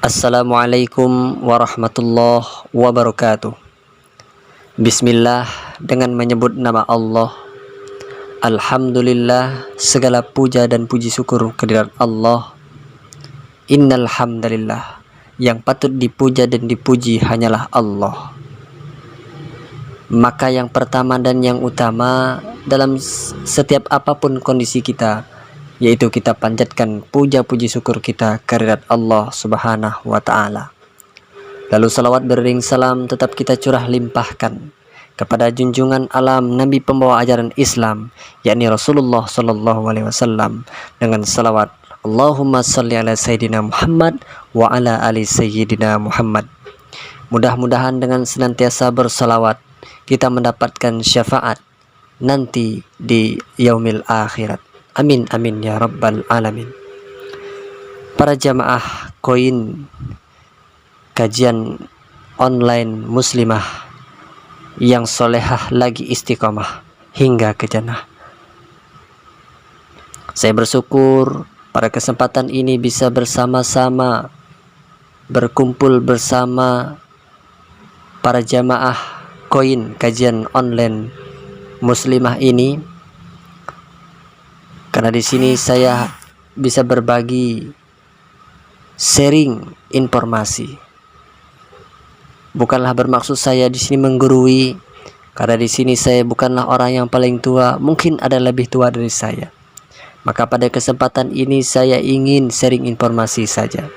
Assalamualaikum warahmatullahi wabarakatuh. Bismillah, dengan menyebut nama Allah. Alhamdulillah, segala puja dan puji syukur kehadirat Allah. Innal hamdalillah, yang patut dipuja dan dipuji hanyalah Allah. Maka yang pertama dan yang utama dalam setiap apapun kondisi kita, yaitu kita panjatkan puja puji syukur kita kehadirat Allah Subhanahu wa Ta'ala. Lalu salawat beriring salam tetap kita curah limpahkan kepada junjungan alam Nabi pembawa ajaran Islam, yakni Rasulullah Sallallahu Alaihi Wasallam, dengan salawat Allahumma salli ala Sayyidina Muhammad wa ala ali Sayyidina Muhammad. Mudah-mudahan dengan senantiasa bersalawat kita mendapatkan syafaat nanti di yaumil akhirat. Amin amin ya rabbal alamin. Para jamaah koin kajian online muslimah yang solehah lagi istiqomah hingga ke jannah, saya bersyukur pada kesempatan ini bisa bersama-sama berkumpul bersama para jamaah koin kajian online muslimah ini, karena di sini saya bisa berbagi sharing informasi. Bukanlah bermaksud saya di sini menggurui, karena di sini saya bukanlah orang yang paling tua, mungkin ada lebih tua dari saya. Maka pada kesempatan ini saya ingin sharing informasi saja,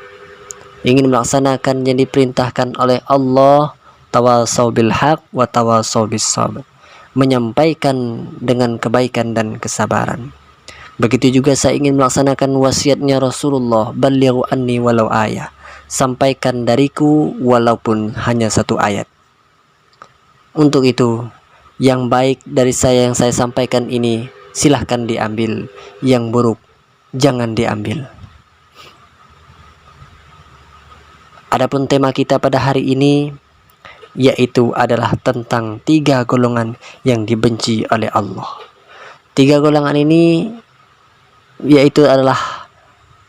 ingin melaksanakan yang diperintahkan oleh Allah, tawasau bil haq wa tawasau bis sabr, menyampaikan dengan kebaikan dan kesabaran. Begitu juga saya ingin melaksanakan wasiatnya Rasulullah, balighu anni walau ayah, sampaikan dariku walaupun hanya satu ayat. Untuk itu, yang baik dari saya yang saya sampaikan ini silahkan diambil, yang buruk jangan diambil. Adapun tema kita pada hari ini yaitu adalah tentang 3 golongan yang dibenci oleh Allah. 3 golongan ini yaitu adalah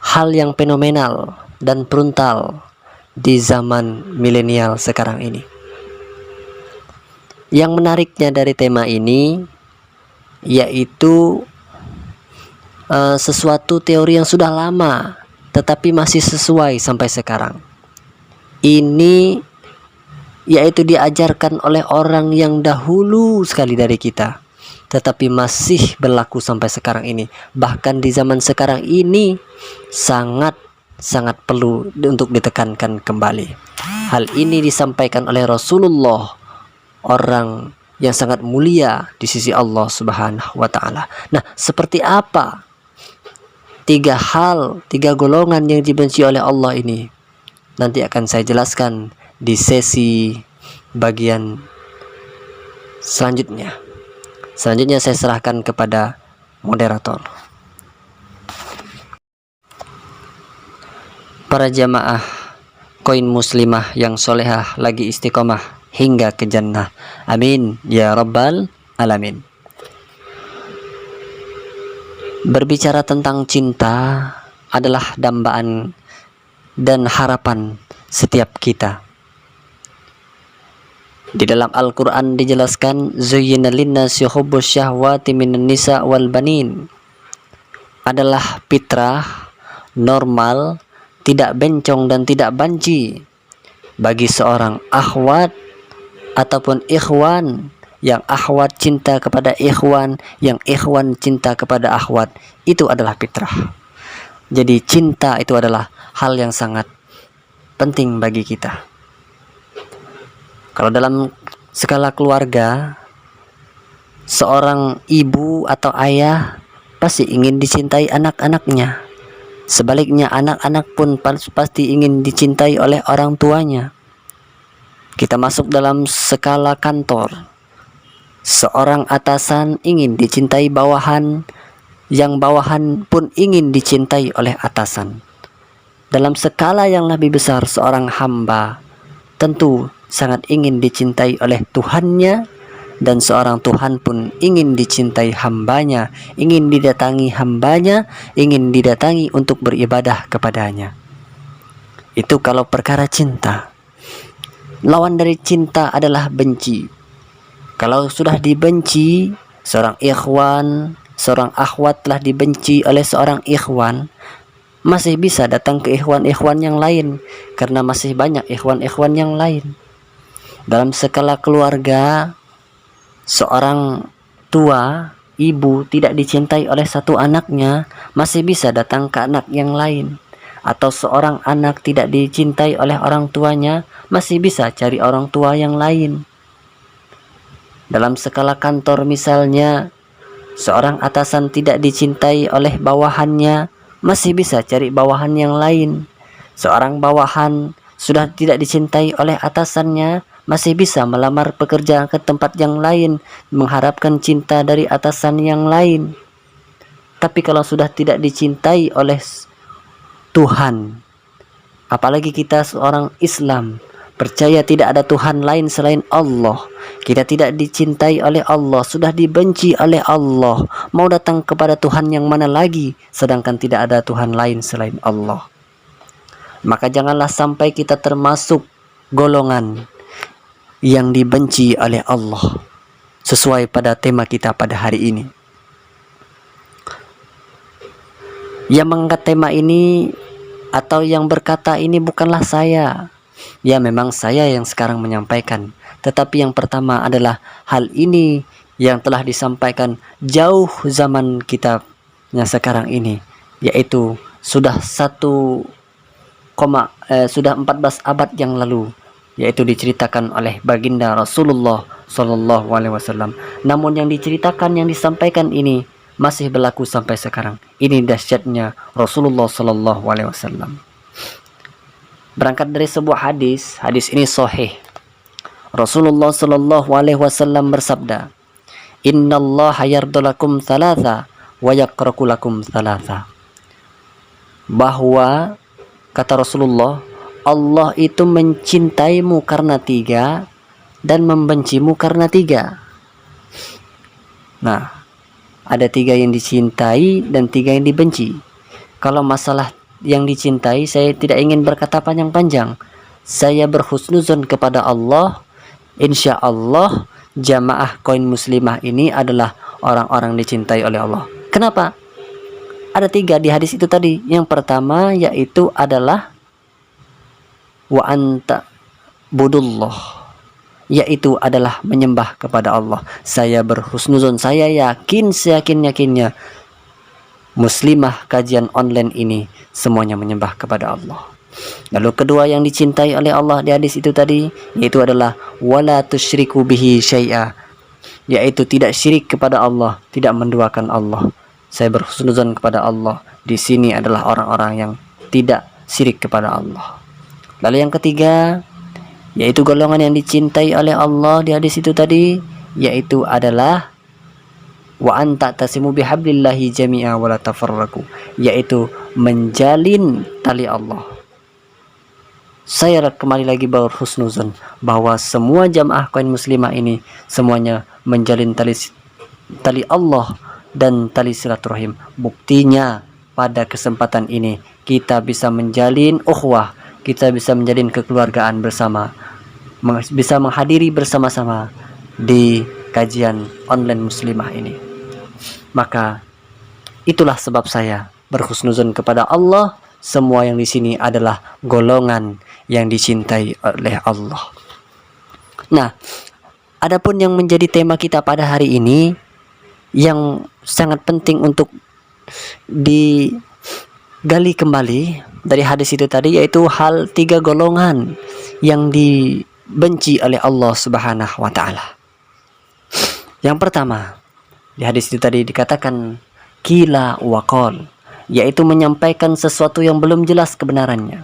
hal yang fenomenal dan frontal di zaman milenial sekarang ini. Yang menariknya dari tema ini yaitu sesuatu teori yang sudah lama tetapi masih sesuai sampai sekarang. Ini yaitu diajarkan oleh orang yang dahulu sekali dari kita, tetapi masih berlaku sampai sekarang ini. Bahkan di zaman sekarang ini sangat perlu untuk ditekankan kembali. Hal ini disampaikan oleh Rasulullah, orang yang sangat mulia di sisi Allah Subhanahu wa Ta'ala. Nah, seperti apa 3 golongan yang dibenci oleh Allah ini? Nanti akan saya jelaskan di sesi bagian selanjutnya. Selanjutnya saya serahkan kepada moderator. Para jamaah koin muslimah yang solehah lagi istiqomah hingga ke jannah. Amin ya rabbal alamin. Berbicara tentang cinta adalah dambaan dan harapan setiap kita. Di dalam Al-Quran dijelaskan, zuyyina linnasi hubbus syahwati minan nisa wal banin, adalah fitrah, normal, tidak bencong dan tidak banci bagi seorang akhwat ataupun ikhwan, yang akhwat cinta kepada ikhwan, yang ikhwan cinta kepada akhwat. Itu adalah fitrah. Jadi cinta itu adalah hal yang sangat penting bagi kita. Kalau dalam skala keluarga, seorang ibu atau ayah pasti ingin dicintai anak-anaknya. Sebaliknya, anak-anak pun pasti ingin dicintai oleh orang tuanya. Kita masuk dalam skala kantor. Seorang atasan ingin dicintai bawahan, yang bawahan pun ingin dicintai oleh atasan. Dalam skala yang lebih besar, seorang hamba tentu sangat ingin dicintai oleh Tuhannya, dan seorang Tuhan pun ingin dicintai hambanya, ingin didatangi hambanya, ingin didatangi untuk beribadah kepadanya. Itu kalau perkara cinta. Lawan dari cinta adalah benci. Kalau sudah dibenci, seorang ikhwan, seorang akhwat telah dibenci oleh seorang ikhwan, masih bisa datang ke ikhwan-ikhwan yang lain, karena masih banyak ikhwan-ikhwan yang lain. Dalam skala keluarga, seorang tua, ibu tidak dicintai oleh satu anaknya, masih bisa datang ke anak yang lain. Atau seorang anak tidak dicintai oleh orang tuanya, masih bisa cari orang tua yang lain. Dalam skala kantor misalnya, seorang atasan tidak dicintai oleh bawahannya, masih bisa cari bawahan yang lain. Seorang bawahan sudah tidak dicintai oleh atasannya, masih bisa melamar pekerjaan ke tempat yang lain, mengharapkan cinta dari atasan yang lain. Tapi kalau sudah tidak dicintai oleh Tuhan, apalagi kita seorang Islam, percaya tidak ada Tuhan lain selain Allah, kita tidak dicintai oleh Allah, sudah dibenci oleh Allah, mau datang kepada Tuhan yang mana lagi, sedangkan tidak ada Tuhan lain selain Allah. Maka janganlah sampai kita termasuk golongan yang dibenci oleh Allah, sesuai pada tema kita pada hari ini. Yang mengangkat tema ini atau yang berkata ini bukanlah saya. Ya, memang saya yang sekarang menyampaikan, tetapi yang pertama adalah hal ini yang telah disampaikan jauh zaman kita yang sekarang ini, yaitu sudah 14 abad yang lalu, yaitu diceritakan oleh baginda Rasulullah Shallallahu Alaihi Wasallam. Namun yang diceritakan, yang disampaikan ini masih berlaku sampai sekarang. Ini dahsyatnya Rasulullah Shallallahu Alaihi Wasallam. Berangkat dari sebuah hadis ini sahih. Rasulullah Shallallahu Alaihi Wasallam bersabda, Innallaha yardulakum thalatha wa yakraku lakum thalatha. Bahwa kata Rasulullah, Allah itu mencintaimu karena 3 dan membencimu karena 3. Nah, ada 3 yang dicintai dan 3 yang dibenci. Kalau masalah yang dicintai, saya tidak ingin berkata panjang-panjang. Saya berhusnuzon kepada Allah. Insya Allah jamaah koin muslimah ini adalah orang-orang dicintai oleh Allah. Kenapa? Ada 3 di hadis itu tadi. Yang pertama yaitu adalah wa anta budullah, yaitu adalah menyembah kepada Allah. Saya berhusnuzon, saya yakin seyakin-yakinnya muslimah kajian online ini semuanya menyembah kepada Allah. Lalu kedua yang dicintai oleh Allah di hadis itu tadi, yaitu adalah wala tusyriku bihi syai'a, yaitu tidak syirik kepada Allah, tidak menduakan Allah. Saya berhusnuzon kepada Allah. Di sini adalah orang-orang yang tidak syirik kepada Allah. Lalu yang ketiga, yaitu golongan yang dicintai oleh Allah di hadis itu tadi, yaitu adalah wa anta tasimu bihablillahi jami'a wa la tafarraqu, yaitu menjalin tali Allah. Saya kembali lagi berhusnuzon bahwa semua jamaah kaum muslimah ini semuanya menjalin tali Allah dan tali silaturahim. Buktinya pada kesempatan ini kita bisa menjalin ukhuwah, kita bisa menjalin kekeluargaan bersama, bisa menghadiri bersama-sama di kajian online muslimah ini. Maka itulah sebab saya berhusnuzon kepada Allah. Semua yang di sini adalah golongan yang dicintai oleh Allah. Nah, adapun yang menjadi tema kita pada hari ini yang sangat penting untuk digali kembali dari hadis itu tadi, yaitu hal 3 golongan yang dibenci oleh Allah Subhanahu wa taala. Yang pertama, di hadis itu tadi dikatakan qila wa qal, yaitu menyampaikan sesuatu yang belum jelas kebenarannya.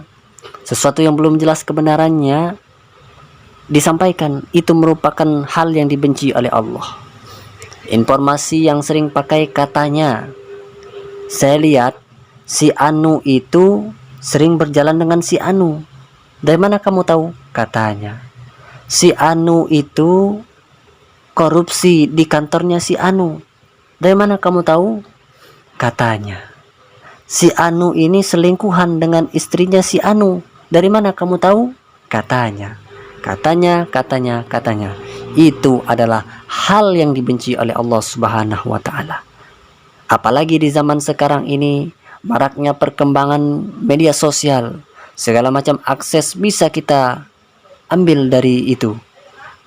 Sesuatu yang belum jelas kebenarannya disampaikan, itu merupakan hal yang dibenci oleh Allah. Informasi yang sering pakai katanya, saya lihat si Anu itu sering berjalan dengan si Anu. Dari mana kamu tahu? Katanya, si Anu itu korupsi di kantornya si Anu. Dari mana kamu tahu? Katanya, si Anu ini selingkuhan dengan istrinya si Anu. Dari mana kamu tahu? Katanya. Katanya. Itu adalah hal yang dibenci oleh Allah Subhanahu wa taala. Apalagi di zaman sekarang ini, maraknya perkembangan media sosial, segala macam akses bisa kita ambil dari itu,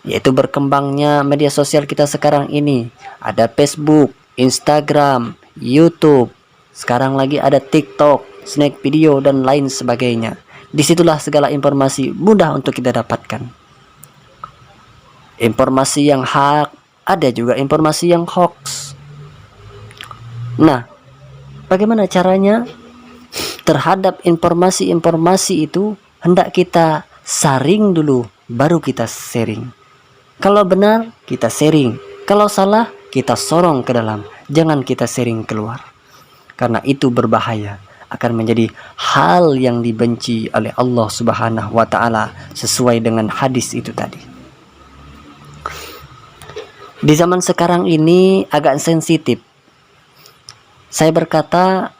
yaitu berkembangnya media sosial kita sekarang ini. Ada Facebook, Instagram, YouTube, sekarang lagi ada TikTok, snack video, dan lain sebagainya. Disitulah segala informasi mudah untuk kita dapatkan. Informasi yang hak, ada juga informasi yang hoax. Nah, bagaimana caranya terhadap informasi-informasi itu? Hendak kita saring dulu, baru kita sharing. Kalau benar, kita sharing. Kalau salah, kita sorong ke dalam. Jangan kita sharing keluar. Karena itu berbahaya. Akan menjadi hal yang dibenci oleh Allah Subhanahu wa ta'ala, sesuai dengan hadis itu tadi. Di zaman sekarang ini agak sensitif. Saya berkata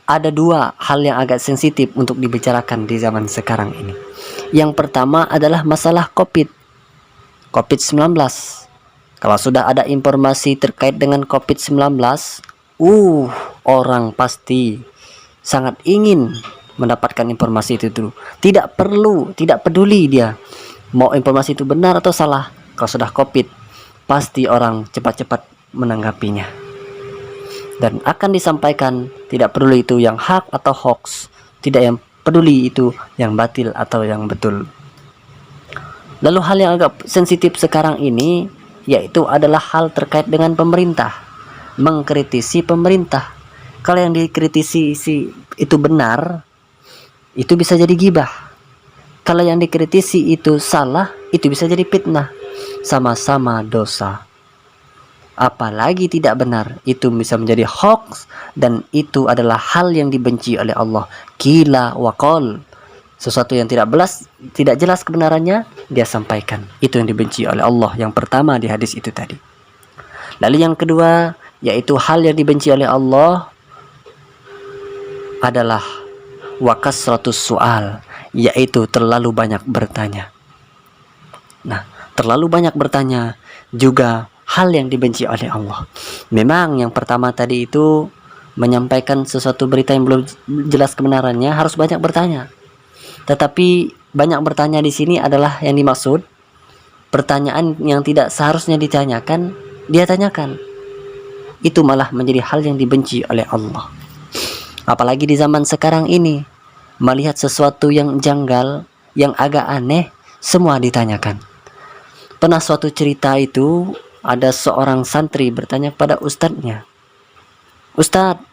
ada dua hal yang agak sensitif untuk dibicarakan di zaman sekarang ini. Yang pertama adalah masalah COVID-19. Kalau sudah ada informasi terkait dengan COVID-19, orang pasti sangat ingin mendapatkan informasi itu dulu. Tidak peduli dia mau informasi itu benar atau salah. Kalau sudah COVID, pasti orang cepat-cepat menanggapinya dan akan disampaikan, tidak peduli itu yang hak atau hoax, tidak yang peduli itu yang batil atau yang betul. Lalu hal yang agak sensitif sekarang ini yaitu adalah hal terkait dengan pemerintah, mengkritisi pemerintah. Kalau yang dikritisi itu benar, itu bisa jadi gibah. Kalau yang dikritisi itu salah, itu bisa jadi fitnah. Sama-sama dosa. Apalagi tidak benar, itu bisa menjadi hoax, dan itu adalah hal yang dibenci oleh Allah. Qila wa qal, sesuatu yang tidak jelas kebenarannya dia sampaikan. Itu yang dibenci oleh Allah, yang pertama di hadis itu tadi. Lalu yang kedua, yaitu hal yang dibenci oleh Allah adalah wa kasratus su'al, yaitu terlalu banyak bertanya. Nah, terlalu banyak bertanya juga hal yang dibenci oleh Allah. Memang yang pertama tadi itu menyampaikan sesuatu berita yang belum jelas kebenarannya harus banyak bertanya. Tetapi banyak bertanya di sini adalah yang dimaksud pertanyaan yang tidak seharusnya ditanyakan, dia tanyakan. Itu malah menjadi hal yang dibenci oleh Allah. Apalagi di zaman sekarang ini, melihat sesuatu yang janggal, yang agak aneh, semua ditanyakan. Pernah suatu cerita itu, ada seorang santri bertanya kepada ustadznya, "Ustadz,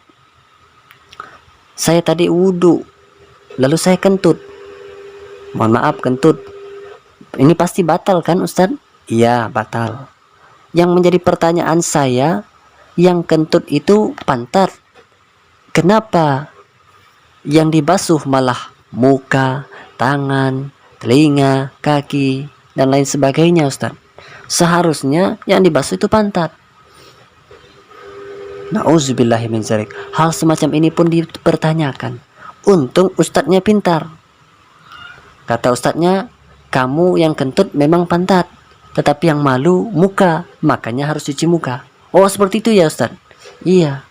saya tadi wudhu, lalu saya kentut. Mohon maaf, kentut. Ini pasti batal kan Ustadz?" "Iya, batal." Yang menjadi pertanyaan saya, yang kentut itu pantat. Kenapa yang dibasuh malah muka, tangan, telinga, kaki, dan lain sebagainya Ustadz? Seharusnya yang dibasuh itu pantat. Nauzubillahi min dzalik. Hal semacam ini pun dipertanyakan. Untung ustadznya pintar. Kata ustadznya, kamu yang kentut memang pantat, tetapi yang malu muka, makanya harus cuci muka. Oh, seperti itu ya Ustadz? Iya.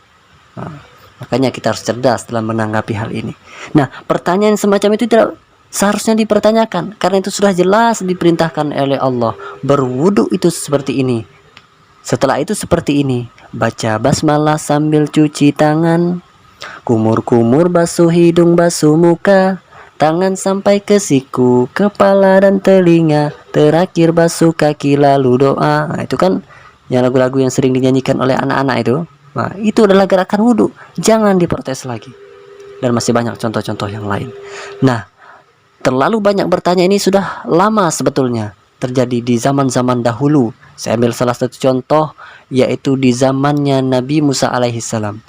Makanya kita harus cerdas dalam menanggapi hal ini. Nah, pertanyaan semacam itu tidak seharusnya dipertanyakan, karena itu sudah jelas diperintahkan oleh Allah. Berwudu itu seperti ini. Setelah itu seperti ini. Baca basmalah sambil cuci tangan. Kumur-kumur basuh hidung, basuh muka. Tangan sampai ke siku, kepala dan telinga. Terakhir basuh kaki lalu doa. Nah, itu kan yang lagu-lagu yang sering dinyanyikan oleh anak-anak itu. Nah, itu adalah gerakan wudu. Jangan diprotes lagi. Dan masih banyak contoh-contoh yang lain. Nah, terlalu banyak bertanya ini sudah lama sebetulnya terjadi di zaman-zaman dahulu. Saya ambil salah satu contoh, yaitu di zamannya Nabi Musa alaihissalam.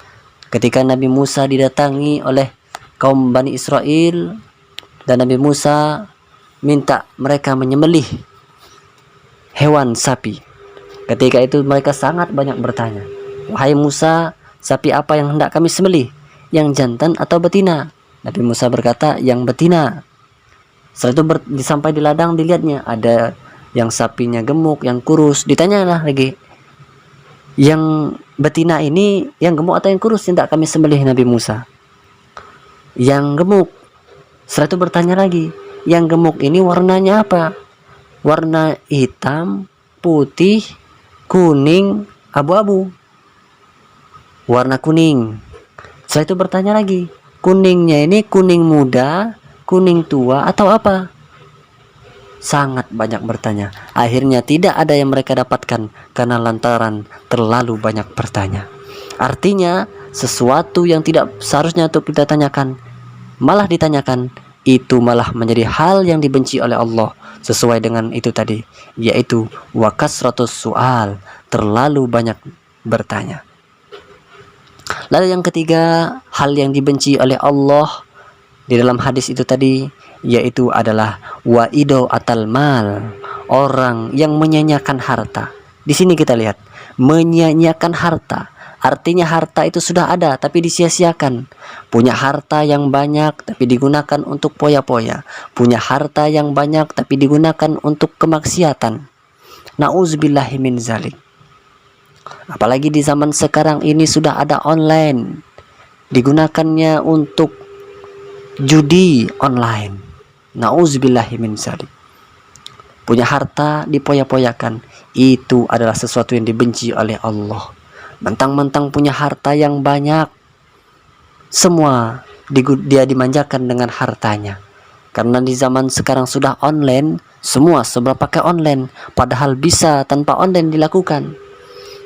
Ketika Nabi Musa didatangi oleh kaum Bani Israel, dan Nabi Musa minta mereka menyembelih hewan sapi. Ketika itu mereka sangat banyak bertanya, "Wahai Musa, sapi apa yang hendak kami sembelih? Yang jantan atau betina?" Nabi Musa berkata, "Yang betina." Setelah itu sampai di ladang, dilihatnya ada yang sapinya gemuk, yang kurus. Ditanyalah lagi, yang betina ini yang gemuk atau yang kurus? Tidak, kami sembelih Nabi Musa. Yang gemuk. Setelah itu bertanya lagi, yang gemuk ini warnanya apa? Warna hitam, putih, kuning, abu-abu. Warna kuning. Setelah itu bertanya lagi, kuningnya ini kuning muda, kuning tua, atau apa? Sangat banyak bertanya. Akhirnya tidak ada yang mereka dapatkan karena lantaran terlalu banyak bertanya. Artinya sesuatu yang tidak seharusnya untuk kita tanyakan malah ditanyakan, itu malah menjadi hal yang dibenci oleh Allah. Sesuai dengan itu tadi, yaitu wa kasratus su'al, terlalu banyak bertanya. Lalu yang ketiga, hal yang dibenci oleh Allah di dalam hadis itu tadi, yaitu adalah wa'ido atal mal, orang yang menyanyiakan harta. Di sini kita lihat, menyanyiakan harta. Artinya harta itu sudah ada tapi disia-siakan. Punya harta yang banyak tapi digunakan untuk poya-poya. Punya harta yang banyak tapi digunakan untuk kemaksiatan. Nauzubillahi min zalik. Apalagi di zaman sekarang ini sudah ada online. Digunakannya untuk judi online. Nauzubillahi min zalik. Punya harta dipoya-poyakan. Itu adalah sesuatu yang dibenci oleh Allah. Mentang-mentang punya harta yang banyak, semua dia dimanjakan dengan hartanya. Karena di zaman sekarang sudah online, semua serba pakai online. Padahal bisa tanpa online dilakukan.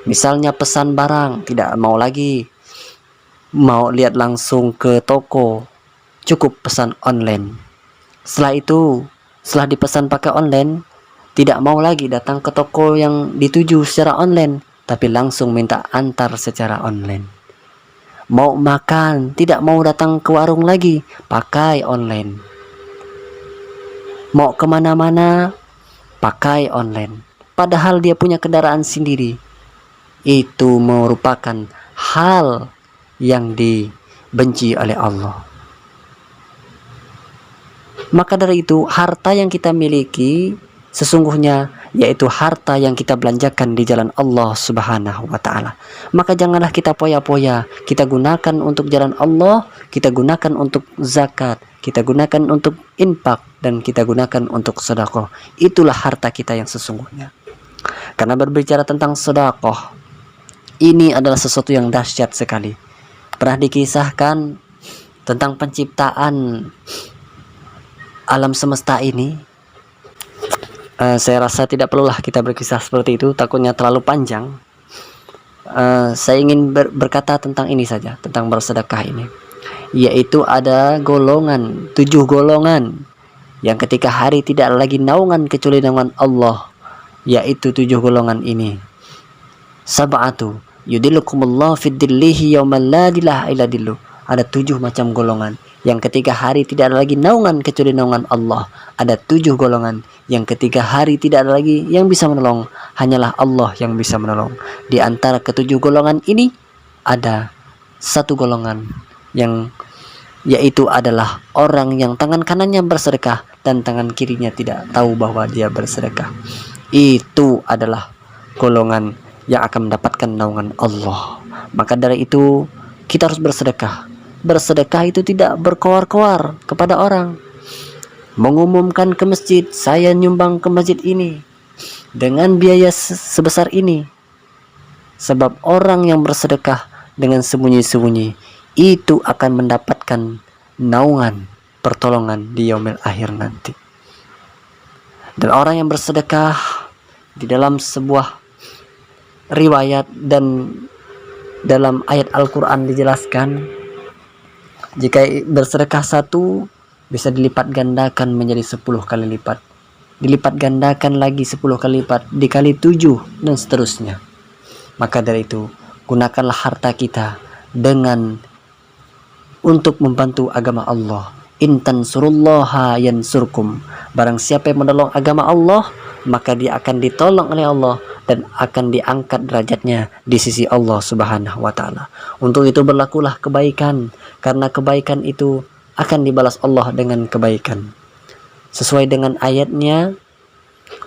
Misalnya pesan barang, tidak mau lagi mau lihat langsung ke toko, cukup pesan online. Setelah itu, setelah dipesan pakai online, tidak mau lagi datang ke toko yang dituju secara online, tapi langsung minta antar secara online. Mau makan, tidak mau datang ke warung lagi, pakai online. Mau kemana-mana, pakai online. Padahal dia punya kendaraan sendiri. Itu merupakan hal yang dibenci oleh Allah. Maka dari itu, harta yang kita miliki sesungguhnya yaitu harta yang kita belanjakan di jalan Allah Subhanahu wa ta'ala. Maka janganlah kita poya-poya. Kita gunakan untuk jalan Allah, kita gunakan untuk zakat, kita gunakan untuk infak, dan kita gunakan untuk sedekah. Itulah harta kita yang sesungguhnya. Karena berbicara tentang sedekah, ini adalah sesuatu yang dahsyat sekali. Pernah dikisahkan tentang penciptaan alam semesta ini. Saya rasa tidak perlulah kita berkisah seperti itu, takutnya terlalu panjang. Saya ingin berkata tentang ini saja, tentang bersedekah ini, yaitu ada golongan, 7 golongan yang ketika hari tidak lagi naungan kecuali naungan Allah, yaitu 7 golongan ini. Sab'atu yudillukumullahu fid dillihi yaumal la ilaha illa dilluh. Ada 7 macam golongan yang ketika hari tidak ada lagi naungan kecuali naungan Allah. Ada 7 golongan yang ketika hari tidak ada lagi yang bisa menolong, hanyalah Allah yang bisa menolong. Di antara ke-7 golongan ini ada 1 golongan yang yaitu adalah orang yang tangan kanannya bersedekah dan tangan kirinya tidak tahu bahwa dia bersedekah. Itu adalah golongan yang akan mendapatkan naungan Allah. Maka dari itu kita harus bersedekah. Bersedekah itu tidak berkoar-koar kepada orang, mengumumkan ke masjid, saya nyumbang ke masjid ini dengan biaya sebesar ini. Sebab orang yang bersedekah dengan sembunyi-sembunyi itu akan mendapatkan naungan, pertolongan di yaumil akhir nanti. Dan orang yang bersedekah, di dalam sebuah riwayat dan dalam ayat Al-Quran dijelaskan, jika bersedekah 1 bisa dilipat gandakan menjadi 10 kali lipat, dilipat gandakan lagi 10 kali lipat, dikali 7 dan seterusnya. Maka dari itu, gunakanlah harta kita dengan untuk membantu agama Allah. In tansurullaha yansurkum. Barang siapa yang menolong agama Allah, maka dia akan ditolong oleh Allah dan akan diangkat derajatnya di sisi Allah Subhanahu wa ta'ala. Untuk itu berlakulah kebaikan, karena kebaikan itu akan dibalas Allah dengan kebaikan. sesuai dengan ayatnya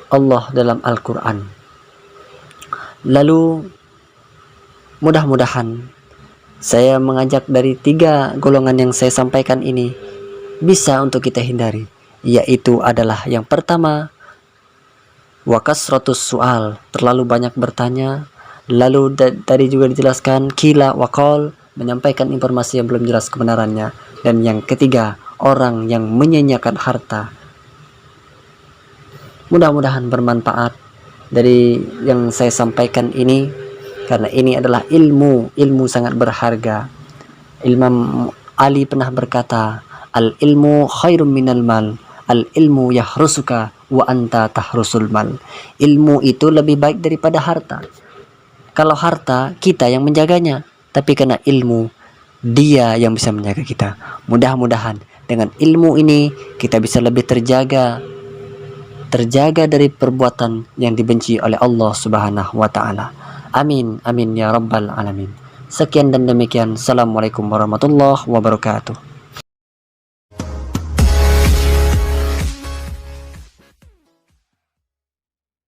Allah dalam Al-Quran. Lalu mudah-mudahan saya mengajak dari 3 golongan yang saya sampaikan ini bisa untuk kita hindari, yaitu adalah yang pertama, wa kasratus soal, terlalu banyak bertanya. Lalu tadi juga dijelaskan kila wakol, menyampaikan informasi yang belum jelas kebenarannya. Dan yang ketiga, orang yang menyanyiakan harta. Mudah-mudahan bermanfaat dari yang saya sampaikan ini, karena ini adalah ilmu sangat berharga. Imam Ali pernah berkata, al ilmu khairum minal mal, al ilmu yahrusuka wa anta tahrusul mal. Ilmu itu lebih baik daripada harta. Kalau harta kita yang menjaganya, tapi karena ilmu dia yang bisa menjaga kita. Mudah-mudahan dengan ilmu ini kita bisa lebih terjaga dari perbuatan yang dibenci oleh Allah Subhanahu wa taala. Amin amin ya rabbal alamin. Sekian dan demikian. Assalamualaikum warahmatullahi wabarakatuh.